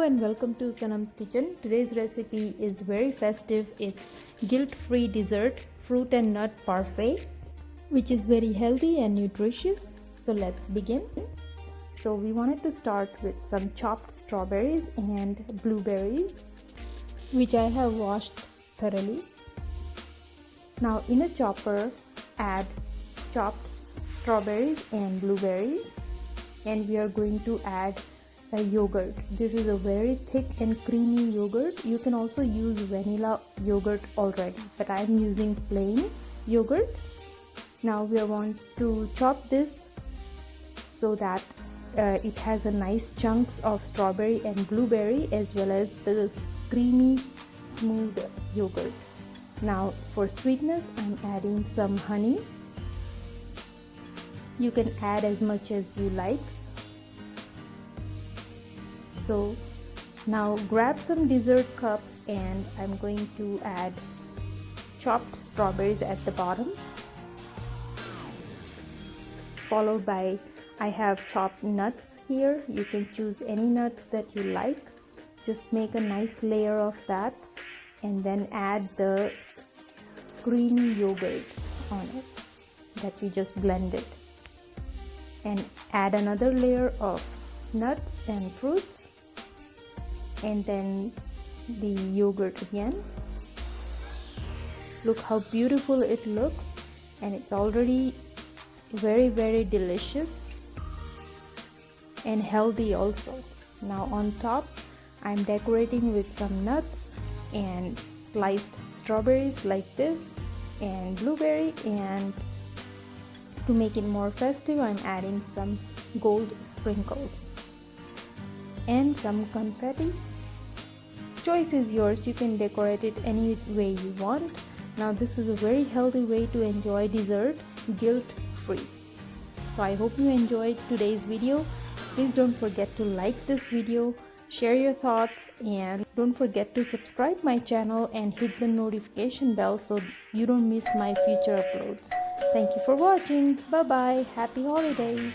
and welcome to Sanam's kitchen. Today's recipe is very festive. It's guilt-free dessert, Fruit N Nut Parfait, which is very healthy and nutritious. So let's begin. So we wanted to start with some chopped strawberries and blueberries, which I have washed thoroughly. Now in a chopper, add chopped strawberries and blueberries, and we are going to add a yogurt. This is a very thick and creamy yogurt. You can also use vanilla yogurt already, but I'm using plain yogurt. Now we want to chop this so that it has a nice chunks of strawberry and blueberry as well as the creamy smooth yogurt. Now for sweetness, I'm adding some honey. You can add as much as you like. So now grab some dessert cups and I'm going to add chopped strawberries at the bottom, followed by I have chopped nuts here. You can choose any nuts that you like. Just make a nice layer of that and then add the creamy yogurt on it that we just blended, and add another layer of nuts and fruits, and then the yogurt again. Look how beautiful it looks, and it's already very delicious and healthy also. Now on top, I'm decorating with some nuts and sliced strawberries like this and blueberry, and to make it more festive, I'm adding some gold sprinkles and some confetti. Choice is yours. You can decorate it any way you want. Now this is a very healthy way to enjoy dessert guilt-free. So I hope you enjoyed today's video. Please don't forget to like this video, share your thoughts, and don't forget to subscribe my channel and hit the notification bell so you don't miss my future uploads. Thank you for watching. Bye bye. Happy holidays.